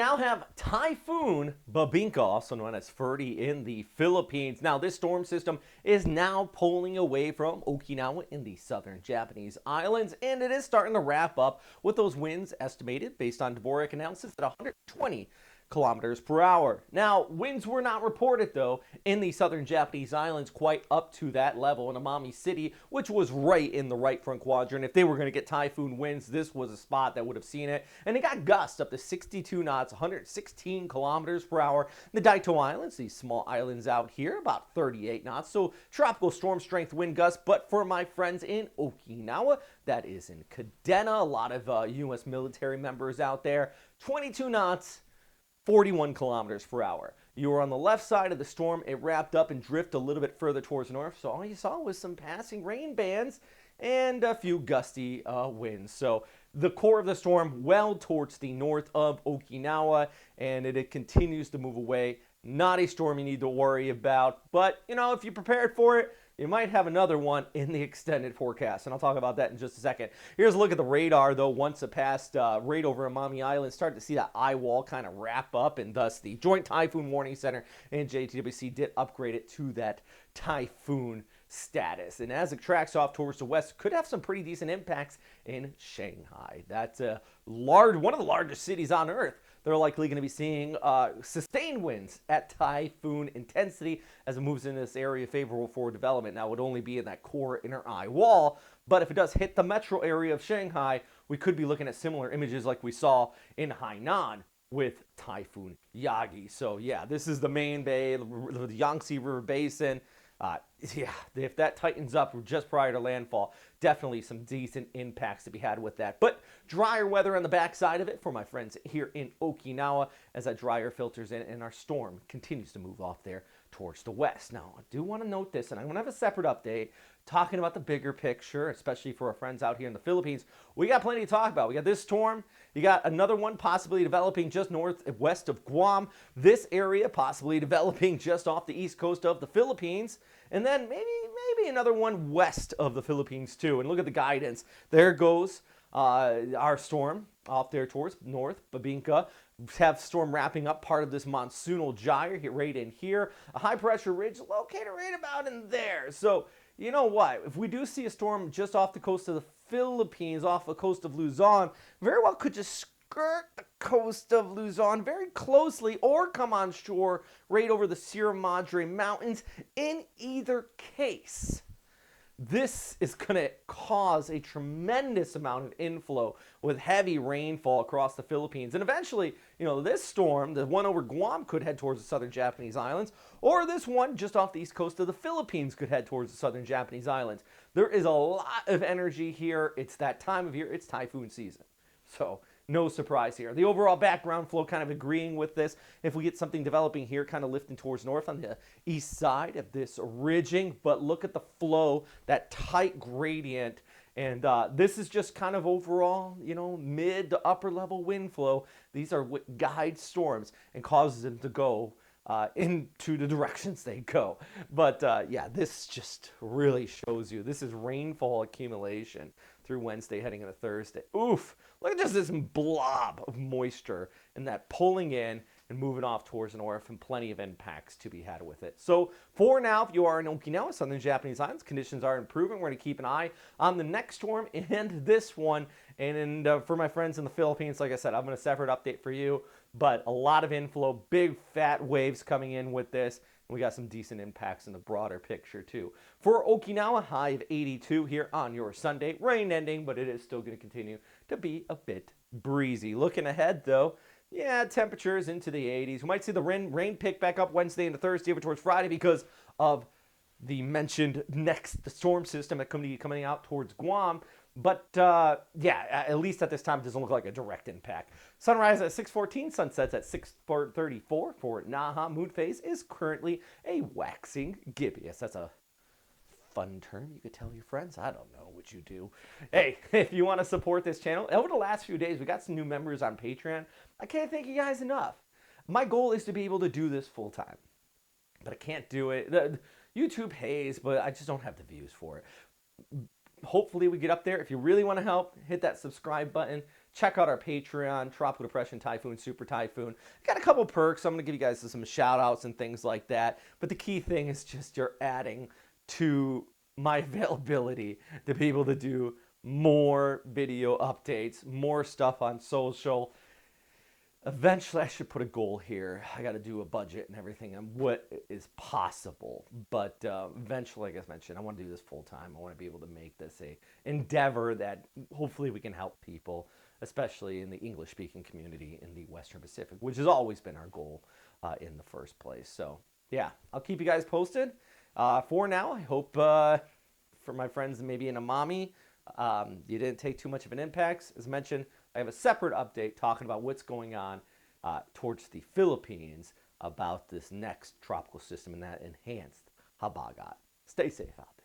Now have Typhoon Bebinca, also known as Ferdie, in the Philippines. Now, this storm system is now pulling away from Okinawa in the southern Japanese islands, and it is starting to wrap up with those winds estimated, based on Dvorak analysis, at 120 kilometers per hour. Now, winds were not reported, though, in the southern Japanese islands quite up to that level in Amami City, which was right in the right front quadrant. If they were going to get typhoon winds, this was a spot that would have seen it. And it got gusts up to 62 knots, 116 kilometers per hour. The Daito Islands, these small islands out here, about 38 knots. So tropical storm strength wind gusts. But for my friends in Okinawa, that is in Kadena, a lot of U.S. military members out there, 22 knots, 41 kilometers per hour. You were on the left side of the storm. It wrapped up and drifted a little bit further towards north. So all you saw was some passing rain bands and a few gusty winds. So the core of the storm well towards the north of Okinawa, and it continues to move away. Not a storm you need to worry about, but you know, if you prepared for it, you might have another one in the extended forecast, and I'll talk about that in just a second. Here's a look at the radar, though. Once it passed right over Amami Island, started to see that eye wall kind of wrap up, and thus the Joint Typhoon Warning Center and JTWC did upgrade it to that typhoon status. And as it tracks off towards the west, could have some pretty decent impacts in Shanghai. That's one of the largest cities on Earth. They're likely going to be seeing sustained winds at typhoon intensity as it moves into this area favorable for development. Now, it would only be in that core inner eye wall, but if it does hit the metro area of Shanghai, we could be looking at similar images like we saw in Hainan with Typhoon Yagi. So yeah, this is the main bay, the Yangtze River Basin. Yeah, if that tightens up just prior to landfall, definitely some decent impacts to be had with that. But drier weather on the backside of it for my friends here in Okinawa as that drier filters in and our storm continues to move off there towards the west. Now, I do want to note this, and I'm going to have a separate update talking about the bigger picture, especially for our friends out here in the Philippines. We got plenty to talk about. We got this storm. You got another one possibly developing just northwest of Guam. This area possibly developing just off the east coast of the Philippines. And then maybe another one west of the Philippines too. And look at the guidance. There goes our storm off there towards north, Bebinca. Have storm wrapping up part of this monsoonal gyre right in here. A high pressure ridge located right about in there. So you know what? If we do see a storm just off the coast of the Philippines, off the coast of Luzon, very well could just skirt the coast of Luzon very closely or come on shore right over the Sierra Madre Mountains. In either case, this is going to cause a tremendous amount of inflow with heavy rainfall across the Philippines. And eventually, you know, this storm, the one over Guam, could head towards the southern Japanese islands, or this one just off the east coast of the Philippines could head towards the southern Japanese islands. There is a lot of energy here. It's that time of year. It's typhoon season. So no surprise here. The overall background flow kind of agreeing with this. If we get something developing here, kind of lifting towards north on the east side of this ridging, but look at the flow, that tight gradient. And this is just kind of overall, you know, mid to upper level wind flow. These are what guide storms and causes them to go into the directions they go. But yeah, this just really shows you this is rainfall accumulation through Wednesday heading into Thursday. Oof, look at just this blob of moisture and that pulling in and moving off towards the north, and plenty of impacts to be had with it. So for now, if you are in Okinawa, southern Japanese islands, conditions are improving. We're going to keep an eye on the next storm and this one. And for my friends in the Philippines, like I said, I'm going to separate update for you. But a lot of inflow, big fat waves coming in with this. And we got some decent impacts in the broader picture too. For Okinawa, high of 82 here on your Sunday. Rain ending, but it is still going to continue to be a bit breezy. Looking ahead though, yeah, temperatures into the 80s. We might see the rain pick back up Wednesday into Thursday over towards Friday because of the mentioned next storm system that coming out towards Guam. But yeah, at least at this time, it doesn't look like a direct impact. Sunrise at 6:14, sunsets at 6:34 for Naha. Moon phase is currently a waxing gibbous. That's a fun term you could tell your friends. I don't know what you do. Hey, if you want to support this channel, over the last few days, we got some new members on Patreon. I can't thank you guys enough. My goal is to be able to do this full time, but I can't do it. YouTube pays, but I just don't have the views for it. Hopefully we get up there. If you really want to help, hit that subscribe button. check out our Patreon, Tropical Depression Typhoon, Super Typhoon. Got a couple perks. I'm going to give you guys some shout outs and things like that. But the key thing is just you're adding to my availability to be able to do more video updates, more stuff on social. Eventually, I should put a goal here. I got to do a budget and everything and what is possible. But eventually, like I mentioned, I want to do this full time. I want to be able to make this a endeavor that hopefully we can help people, especially in the English speaking community in the Western Pacific, which has always been our goal in the first place. So yeah, I'll keep you guys posted. For now, I hope for my friends maybe in Amami, you didn't take too much of an impact. As mentioned, I have a separate update talking about what's going on towards the Philippines about this next tropical system and that enhanced habagat. Stay safe out there.